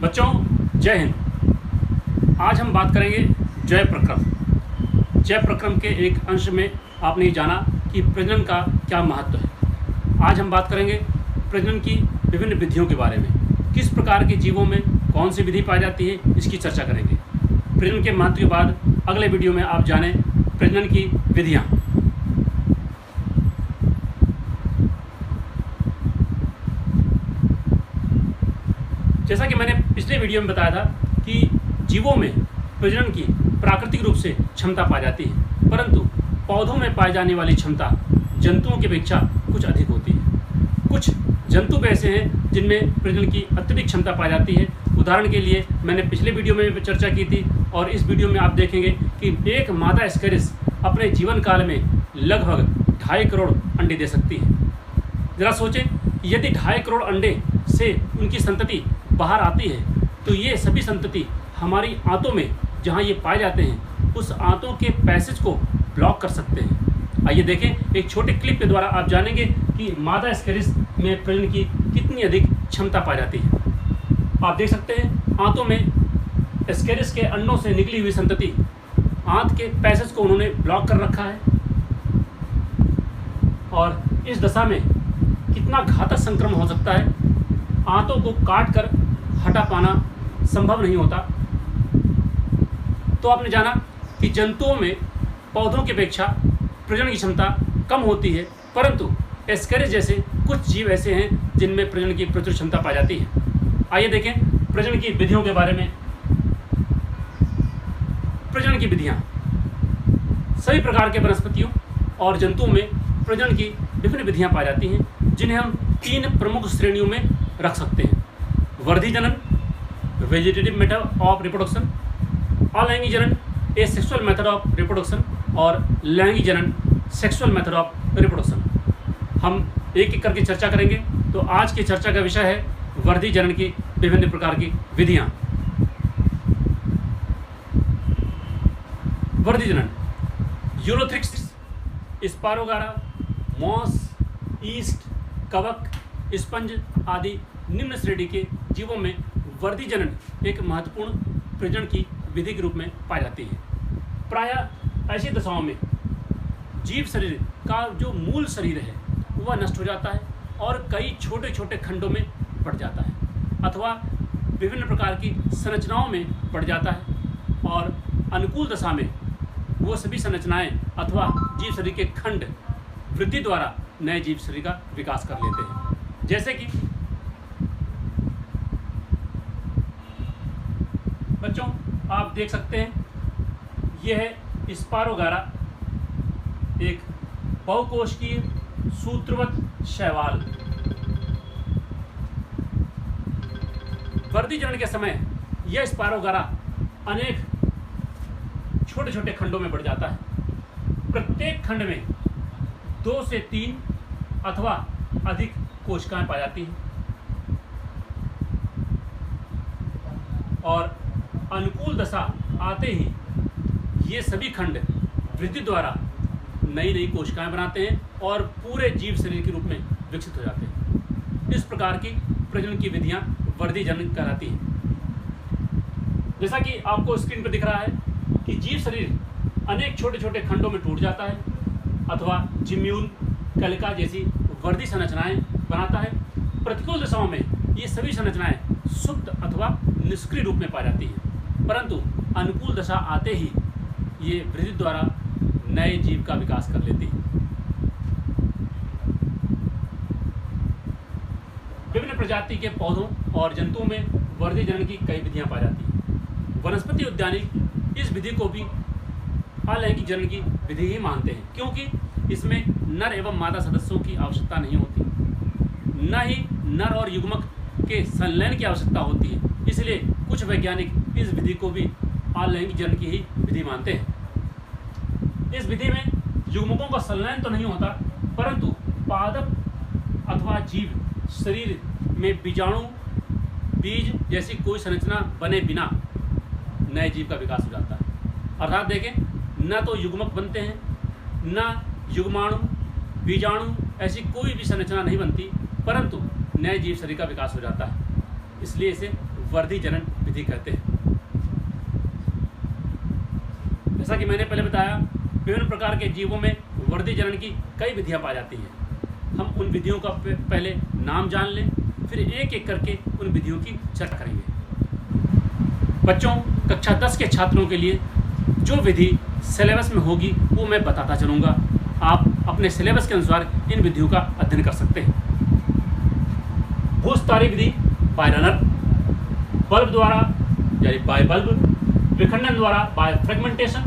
बच्चों, जय हिंद। आज हम बात करेंगे जय प्रक्रम। जय प्रक्रम के एक अंश में आपने ये जाना कि प्रजनन का क्या महत्व है। आज हम बात करेंगे प्रजनन की विभिन्न विधियों के बारे में। किस प्रकार के जीवों में कौन सी विधि पाई जाती है, इसकी चर्चा करेंगे। प्रजनन के महत्व के बाद अगले वीडियो में आप जानें प्रजनन की विधियाँ। जैसा कि मैंने पिछले वीडियो में बताया था कि जीवों में प्रजनन की प्राकृतिक रूप से क्षमता पाई जाती है, परंतु पौधों में पाई जाने वाली क्षमता जंतुओं की अपेक्षा कुछ अधिक होती है। कुछ जंतु ऐसे हैं जिनमें प्रजनन की अत्यधिक क्षमता पाई जाती है। उदाहरण के लिए मैंने पिछले वीडियो में चर्चा की थी और इस वीडियो में आप देखेंगे कि एक मादा एस्केरिस अपने जीवन काल में लगभग 2.5 करोड़ अंडे दे सकती है। ज़रा सोचें, यदि 2.5 करोड़ अंडे से उनकी संतति बाहर आती है तो ये सभी संतति हमारी आंतों में जहाँ ये पाए जाते हैं उस आंतों के पैसेज को ब्लॉक कर सकते हैं। आइए देखें, एक छोटे क्लिप के द्वारा आप जानेंगे कि मादा एस्केरिस में प्रजनन की कितनी अधिक क्षमता पाई जाती है। आप देख सकते हैं आंतों में एस्केरिस के अंडों से निकली हुई संतति आंत के पैसेज को उन्होंने ब्लॉक कर रखा है और इस दशा में कितना घातक संक्रमण हो सकता है। आंतों को काट कर हटा पाना संभव नहीं होता। तो आपने जाना कि जंतुओं में पौधों की अपेक्षा प्रजनन की क्षमता कम होती है, परंतु एस्केरिस जैसे कुछ जीव ऐसे हैं जिनमें प्रजनन की प्रचुर क्षमता पाई जाती है। आइए देखें प्रजनन की विधियों के बारे में। प्रजनन की विधियाँ सभी प्रकार के वनस्पतियों और जंतुओं में प्रजनन की विभिन्न विधियाँ पाई जाती हैं, जिन्हें हम 3 प्रमुख श्रेणियों में रख सकते हैं। वर्धी जनन, वेजिटेटिव मेथड ऑफ रिप्रोडक्शन, अलैंगिक जनन, एसेक्सुअल मेथड ऑफ रिप्रोडक्शन और लैंगिक जनन, सेक्सुअल मेथड ऑफ रिप्रोडक्शन। हम एक एक करके चर्चा करेंगे। तो आज की चर्चा का विषय है वर्धी जनन की विभिन्न प्रकार की विधियाँ। वर्धी जनन, यूलोथ्रिक्स, स्पारोगारा, मॉस, ईस्ट, कवक, स्पंज आदि निम्न श्रेणी के जीवों में वर्धी जनन एक महत्वपूर्ण प्रजनन की विधि के रूप में पाई जाती है। प्रायः ऐसी दशाओं में जीव शरीर का जो मूल शरीर है वह नष्ट हो जाता है और कई छोटे छोटे खंडों में बढ़ जाता है अथवा विभिन्न प्रकार की संरचनाओं में बढ़ जाता है और अनुकूल दशा में वो सभी संरचनाएं अथवा जीव शरीर के खंड वृद्धि द्वारा नए जीव शरीर का विकास कर लेते हैं। जैसे कि बच्चों आप देख सकते हैं, यह है स्पारोगारा, एक बहुकोशिकीय सूत्रवत शैवाल। वर्धी जनन के समय यह स्पारोगारा अनेक छोटे छोटे खंडों में बढ़ जाता है। प्रत्येक खंड में 2 से 3 अथवा अधिक कोशिकाएं पाई जाती हैं और अनुकूल दशा आते ही ये सभी खंड वृद्धि द्वारा नई नई कोशिकाएं बनाते हैं और पूरे जीव शरीर के रूप में विकसित हो जाते हैं। इस प्रकार की प्रजनन की विधियां वर्धी जनन कहलाती हैं। जैसा कि आपको स्क्रीन पर दिख रहा है कि जीव शरीर अनेक छोटे छोटे खंडों में टूट जाता है अथवा जिम्यूल, कलिका जैसी वर्धी संरचनाएं बनाता है। प्रतिकूल दशाओं में ये सभी संरचनाएं सुप्त अथवा निष्क्रिय रूप में पाई जाती हैं, परंतु अनुकूल दशा आते ही ये वृद्धि द्वारा नए जीव का विकास कर लेती है। विभिन्न प्रजाति के पौधों और जंतुओं में वर्धी जनन की कई विधियां पाई जाती हैं। वनस्पति उद्यानिक इस विधि को भी अलैंगिक जनन की विधि ही मानते हैं, क्योंकि इसमें नर एवं मादा सदस्यों की आवश्यकता नहीं होती, न ही नर और युग्मक के संलयन की आवश्यकता होती है। इसलिए कुछ वैज्ञानिक इस विधि को भी अलैंगिक जनन की ही विधि मानते हैं। इस विधि में युग्मकों का संलयन तो नहीं होता, परंतु पादप अथवा जीव शरीर में बीजाणु, बीज जैसी कोई संरचना बने बिना नए जीव का विकास हो जाता है। अर्थात देखें, न तो युग्मक बनते हैं, न युग्माणु, बीजाणु ऐसी कोई भी संरचना नहीं बनती, परंतु नए जीव शरीर का विकास हो जाता है। इसलिए इसे वर्धी जनन विधि कहते हैं। जैसा कि मैंने पहले बताया, विभिन्न प्रकार के जीवों में वर्धी जनन की कई विधियां पाई जाती हैं। हम उन विधियों का पहले नाम जान लें, फिर एक एक करके उन विधियों की चर्चा करेंगे। बच्चों, कक्षा 10 के छात्रों के लिए जो विधि सिलेबस में होगी वो मैं बताता चलूँगा। आप अपने सिलेबस के अनुसार इन विधियों का अध्ययन कर सकते हैं। भूस्तारी विधि बाय रनर, बल्ब द्वारा यानी बाय बल्ब, विखंडन द्वारा बाय फ्रेगमेंटेशन,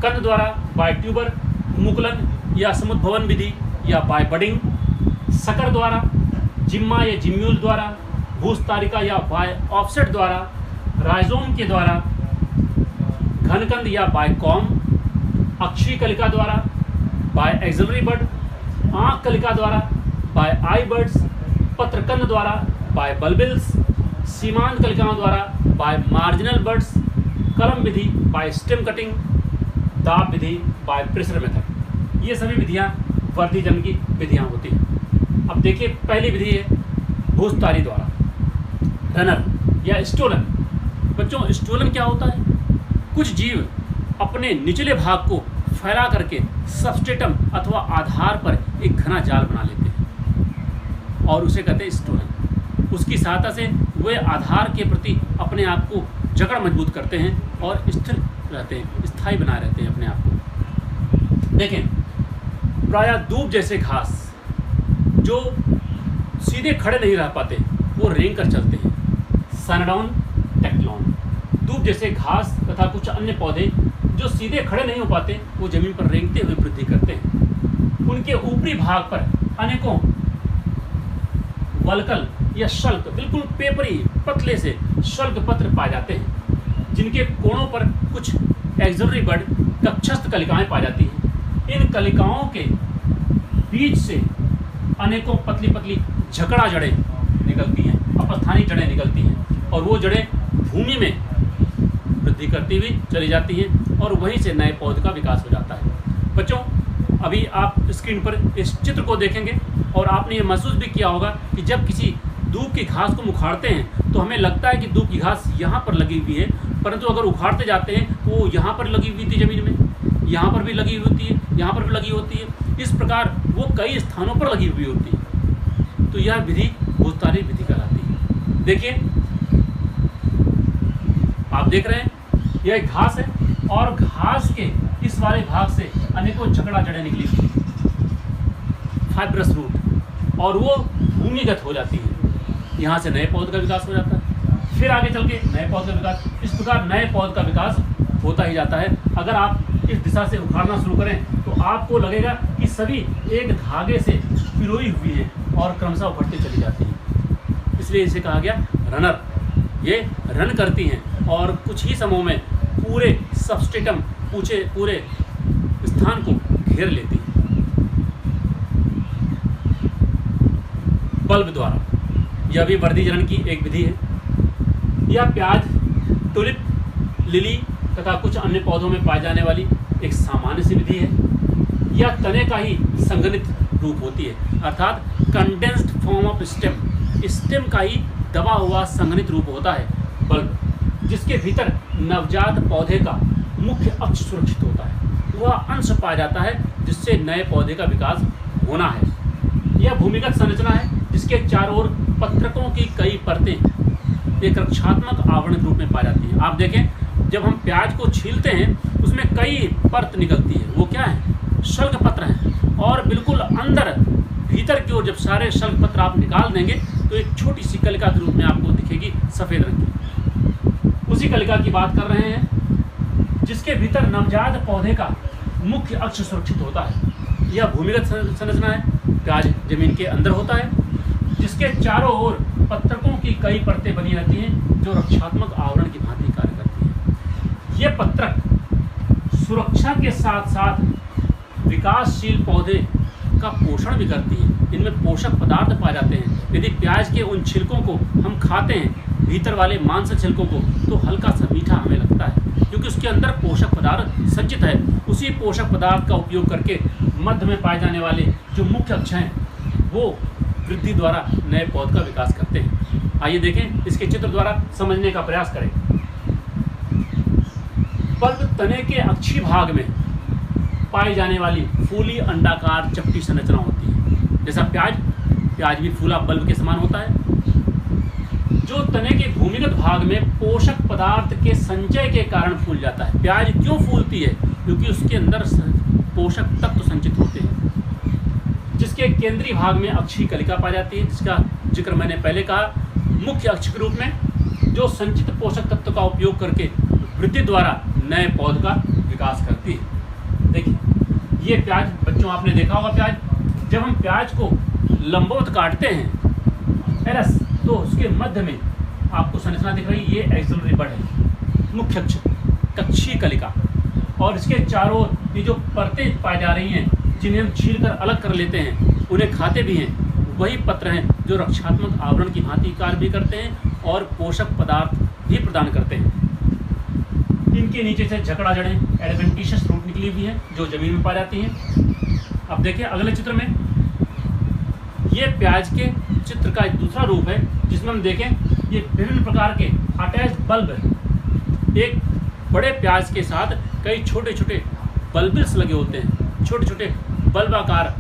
कंद द्वारा बाय ट्यूबर, मुकुलन या समुद्भवन विधि या बाय बडिंग, सकर द्वारा, जिम्मा या जिम्यूल द्वारा, भूस्तारिका या बाय ऑफसेट द्वारा, राइजोम के द्वारा, घनकंद या बाय कॉम, अक्षी कलिका द्वारा बाय एक्सिलरी बड, आंख कलिका द्वारा बाय आई बर्ड्स, पत्रकंद द्वारा बाय बल्बिल्स, सीमांत कलिकाओं द्वारा बाय मार्जिनल बर्ड्स, कलम विधि बाय स्टेम कटिंग, दाब विधि बाय प्रेशर मेथड। ये सभी विधियां वर्धी जनन की विधियां होती हैं। अब देखिए, पहली विधि है भूस्तारी द्वारा रनर या स्टोलन। बच्चों, स्टोलन क्या होता है? कुछ जीव अपने निचले भाग को फैला करके सबस्ट्रेटम अथवा आधार पर एक घना जाल बना लेते हैं और उसे कहते हैं स्टोलन। उसकी सहायता से वे आधार के प्रति अपने आप को जकड़ मजबूत करते हैं और स्थिर रहते हैं, स्थायी बनाए रहते हैं अपने आप को। देखें, प्रायः दूब जैसे घास जो सीधे खड़े नहीं रह पाते, वो रेंग कर चलते हैं। सैनोडोन टेक्टोन, दूब जैसे घास तथा कुछ अन्य पौधे जो सीधे खड़े नहीं हो पाते, वो जमीन पर रेंगते हुए वृद्धि करते हैं। उनके ऊपरी भाग पर अनेकों वल्कल या शल्क, बिल्कुल पेपरी पतले से शल्क पत्र पाए जाते हैं, जिनके कोणों पर कुछ एक्सिलरी बड कक्षस्थ कलिकाएं पाई जाती हैं। इन कलिकाओं के बीच से अनेकों पतली पतली झकड़ा जड़ें निकलती हैं, अपस्थानी जड़ें निकलती हैं और वो जड़ें भूमि में वृद्धि करती हुई चली जाती हैं और वहीं से नए पौधे का विकास हो जाता है। बच्चों, अभी आप स्क्रीन पर इस चित्र को देखेंगे और आपने ये महसूस भी किया होगा कि जब किसी दूब की घास को उखाड़ते हैं तो हमें लगता है कि दूब की घास यहाँ पर लगी हुई है, परंतु अगर उखाड़ते जाते हैं तो वो यहाँ पर लगी हुई थी ज़मीन में, यहाँ पर भी लगी हुई होती है, यहाँ पर भी लगी होती है। इस प्रकार वो कई स्थानों पर लगी हुई होती है। तो यह विधि भूस्तारी विधि कहलाती है। देखिए, आप देख रहे हैं, यह एक घास है और घास के इस वाले भाग से अनेकों झकड़ा जड़ें निकली थी, फाइब्रस रूट, और वो भूमिगत हो जाती है। यहाँ से नए पौधे का विकास हो जाता है, फिर आगे चल के नए पौधे का विकास, इस प्रकार नए पौधे का विकास होता ही जाता है। अगर आप इस दिशा से उखाड़ना शुरू करें तो आपको लगेगा कि सभी एक धागे से पिरोई हुई है और क्रमशः उभरती चली जाती है। इसलिए इसे कहा गया रनर। ये रन करती हैं और कुछ ही समय में पूरे सबस्ट्रेटम पूरे स्थान को घेर लेती है। बल्ब द्वारा, यह भी वर्धी जनन की एक विधि है। यह प्याज, टुलिप, लिली तथा कुछ अन्य पौधों में पाई जाने वाली एक सामान्य सी विधि है। यह तने का ही संघनित रूप होती है, अर्थात कंडेंस्ड फॉर्म ऑफ स्टेम का ही दबा हुआ संघनित रूप होता है बल्ब, जिसके भीतर नवजात पौधे का मुख्य अक्ष सुरक्षित होता है। वह अंश पाया जाता है जिससे नए पौधे का विकास होना है। यह भूमिगत संरचना है जिसके चारों ओर पत्रकों की कई परतें एक रक्षात्मक आवरण के रूप में पाई जाती हैं। आप देखें, जब हम प्याज को छीलते हैं उसमें कई परत निकलती है, वो क्या है? शल्क पत्र हैं। और बिल्कुल अंदर भीतर की ओर जब सारे शल्क पत्र आप निकाल देंगे तो एक छोटी सी कलिका के रूप में आपको दिखेगी, सफ़ेद रंग की। उसी कलिका की बात कर रहे हैं जिसके भीतर नवजात पौधे का मुख्य अक्ष सुरक्षित होता है। यह भूमिगत संरचना है, प्याज जमीन के अंदर होता है, जिसके चारों ओर पत्रकों की कई परतें बनी रहती हैं जो रक्षात्मक आवरण की भांति कार्य करती हैं। ये पत्रक सुरक्षा के साथ साथ विकासशील पौधे का पोषण भी करती हैं। इनमें पोषक पदार्थ पाए जाते हैं। यदि प्याज के उन छिलकों को हम खाते हैं, भीतर वाले मांस छिलकों को, तो हल्का सा मीठा हमें लगता है क्योंकि उसके अंदर पोषक पदार्थ संचित है। उसी पोषक पदार्थ का उपयोग करके मध्य में पाए जाने वाले जो मुख्य अक्ष हैं वो वृद्धि द्वारा नए पौध का विकास करते हैं। आइए देखें, इसके चित्र द्वारा समझने का प्रयास करें। बल्ब तने के अक्षीय भाग में पाई जाने वाली फूली अंडाकार चपटी संरचना होती है। जैसा प्याज भी फूला बल्ब के समान होता है, जो तने के भूमिगत भाग में पोषक पदार्थ के संचय के कारण फूल जाता है। प्याज क्यों फूलती है? क्योंकि उसके अंदर पोषक तत्व संचित होते हैं। जिसके केंद्रीय भाग में अक्षीय कलिका पाई जाती है, जिसका जिक्र मैंने पहले कहा। मुख्य अक्ष के रूप में जो संचित पोषक तत्व का उपयोग करके वृद्धि द्वारा नए पौध का विकास करती है। देखिए, ये प्याज बच्चों आपने देखा होगा। प्याज, जब हम प्याज को लंबवत काटते हैं एरस, तो उसके मध्य में आपको संरचना दिख रही है। ये एक्सिलरी बड है, मुख्य अक्ष, कक्षीय कलिका, और इसके चारों ये जो परतें पाई जा रही हैं, जिन्हें हम छील कर अलग कर लेते हैं, उन्हें खाते भी हैं, वही पत्र हैं जो रक्षात्मक आवरण की भांति कार्य भी करते हैं और पोषक पदार्थ भी प्रदान करते हैं। इनके नीचे से जकड़ा जड़ें एडवेंटिशियस रूट निकली हुई हैं, जो जमीन में पाई जाती हैं। अब देखिए अगले चित्र में, ये प्याज के चित्र का एक दूसरा रूप है, जिसमें हम देखें ये विभिन्न प्रकार के अटैच बल्ब है। एक बड़े प्याज के साथ कई छोटे छोटे बल्बिल्स लगे होते हैं। छोटे छोटे बल्बाकार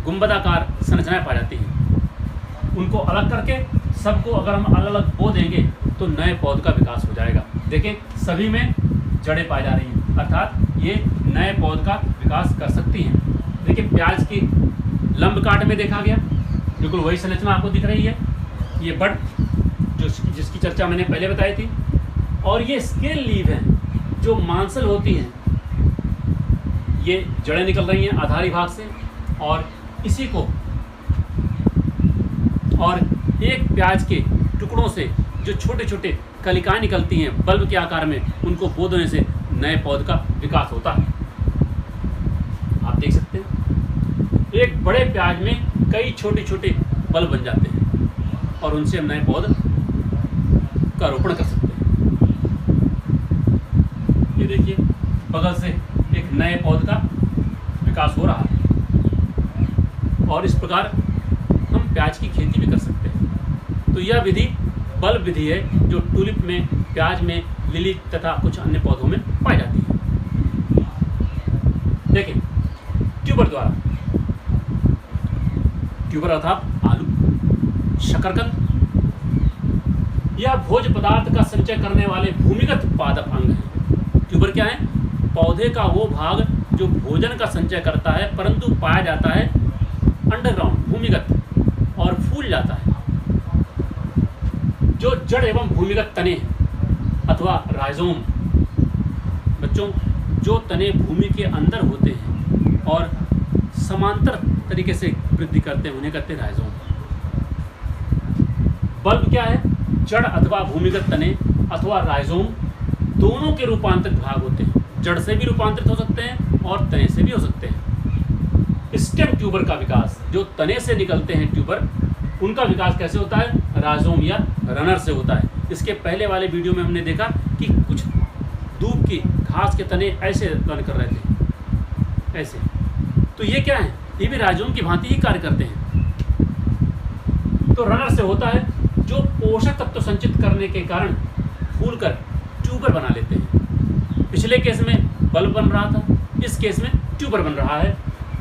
गुंबदाकार संरचनाएं पाई जाती हैं। उनको अलग करके सबको अगर हम अलग अलग बो देंगे तो नए पौध का विकास हो जाएगा। देखें, सभी में जड़ें पाई जा रही हैं, अर्थात ये नए पौध का विकास कर सकती हैं। देखिए, प्याज की लंब काट में देखा गया, बिल्कुल वही संरचना आपको दिख रही है। ये बड जिसकी चर्चा मैंने पहले बताई थी, और ये स्केल लीव हैं जो मांसल होती हैं। ये जड़ें निकल रही हैं आधारी भाग से, और इसी को, और एक प्याज के टुकड़ों से जो छोटे छोटे कलिकाएं निकलती हैं बल्ब के आकार में, उनको बो देने से नए पौध का विकास होता है। आप देख सकते हैं, एक बड़े प्याज में कई छोटे छोटे बल्ब बन जाते हैं और उनसे हम नए पौध का रोपण कर सकते हैं। ये देखिए, बगल से एक नए पौध का विकास हो रहा है, और इस प्रकार हम प्याज की खेती भी कर सकते हैं। तो यह विधि बल्ब विधि है, जो टूलिप में, प्याज में, लिली तथा कुछ अन्य पौधों में पाई जाती है। देखें, ट्यूबर द्वारा, ट्यूबर अर्थात आलू, शकरकंद, यह भोज्य पदार्थ का संचय करने वाले भूमिगत पादप अंग हैं। ट्यूबर क्या है? पौधे का वो भाग जो भोजन का संचय करता है, परंतु पाया जाता है अंडरग्राउंड, भूमिगत, और फूल जाता है। जो जड़ एवं भूमिगत तने अथवा राइजोम, बच्चों, जो तने भूमि के अंदर होते हैं और समांतर तरीके से वृद्धि करते हैं, उन्हें कहते हैं राइजोम। बल्ब क्या है? जड़ अथवा भूमिगत तने अथवा राइजोम दोनों के रूपांतरित भाग होते हैं। जड़ से भी रूपांतरित हो सकते हैं और तने से भी हो सकते हैं। स्टेम ट्यूबर का विकास, जो तने से निकलते हैं ट्यूबर, उनका विकास कैसे होता है? राइजोम या रनर से होता है। इसके पहले वाले वीडियो में हमने देखा कि कुछ दूब की घास के तने ऐसे रन कर रहे थे, ऐसे। तो ये क्या है? ये भी राइजोम की भांति ही कार्य करते हैं। तो रनर से होता है, जो पोषक तत्व संचित करने के कारण फूल कर ट्यूबर बना लेते हैं। पिछले केस में बल्ब बन रहा था, इस केस में ट्यूबर बन रहा है।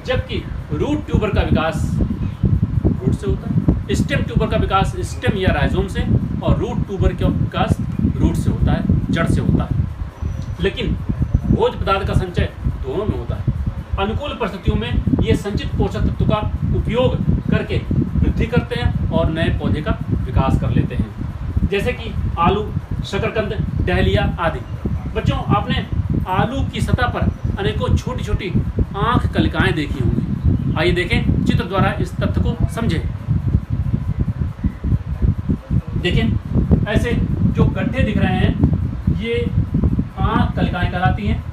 जबकि रूट ट्यूबर का विकास रूट से होता है, स्टेम ट्यूबर का विकास स्टेम या राइजोम से, और रूट ट्यूबर का विकास रूट से होता है, जड़ से होता है। लेकिन भोज्य पदार्थ का संचय दोनों में होता है। अनुकूल परिस्थितियों में ये संचित पोषक तत्व का उपयोग करके वृद्धि करते हैं और नए पौधे का विकास कर लेते हैं, जैसे कि आलू, शकरकंद, डहलिया आदि। बच्चों, आपने आलू की सतह पर अनेकों छोटी छोटी आँख कलिकाएं देखी होंगी। आइए देखें, चित्र द्वारा इस तथ्य को समझें। देखें, ऐसे जो गड्ढे दिख रहे हैं, ये आँख कलिकाएं कहलाती हैं।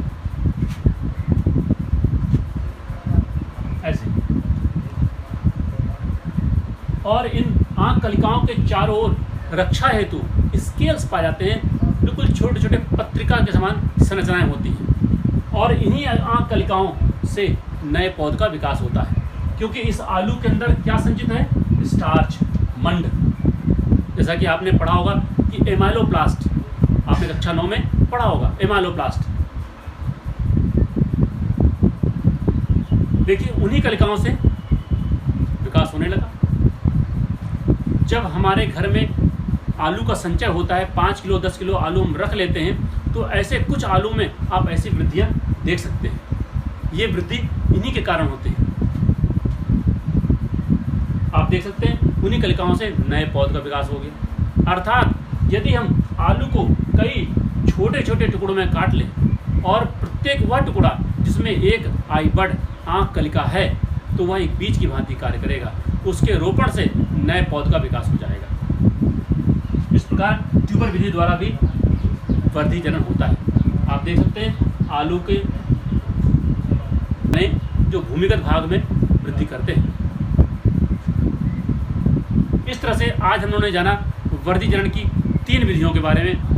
ऐसे, और इन आँख कलिकाओं के चारों ओर रक्षा हेतु स्केल्स पाए जाते हैं। बिल्कुल छोटे छोटे पत्रिका के समान संरचनाएं होती हैं, और इन्हीं आँख कलिकाओं से नए पौध का विकास होता है। क्योंकि इस आलू के अंदर क्या संचित है? स्टार्च, मंड। जैसा कि आपने पढ़ा होगा कि एमाइलोप्लास्ट, आपने कक्षा 9 में पढ़ा होगा एमाइलोप्लास्ट। देखिए उन्हीं कलिकाओं से विकास होने लगा। जब हमारे घर में आलू का संचय होता है, 5 किलो 10 किलो आलू हम रख लेते हैं, तो ऐसे कुछ आलू में आप ऐसी वृद्धियां देख सकते हैं। ये वृद्धि इन्हीं के कारण होती है। आप देख सकते हैं उन्हीं कलिकाओं से नए पौध का विकास हो गया। अर्थात यदि हम आलू को कई छोटे छोटे टुकड़ों में काट लें और प्रत्येक वह टुकड़ा जिसमें एक आई बड आँख कलिका है, तो वह एक बीज की भांति कार्य करेगा। उसके रोपण से नए पौध का विकास हो जाएगा। इस प्रकार ट्यूबर विधि द्वारा भी वर्धी जनन होता है। आप देख सकते हैं आलू के जो भूमिगत भाग में वृद्धि करते हैं। इस तरह से आज हम लोगों ने जाना वर्धी जनन की 3 विधियों के बारे में।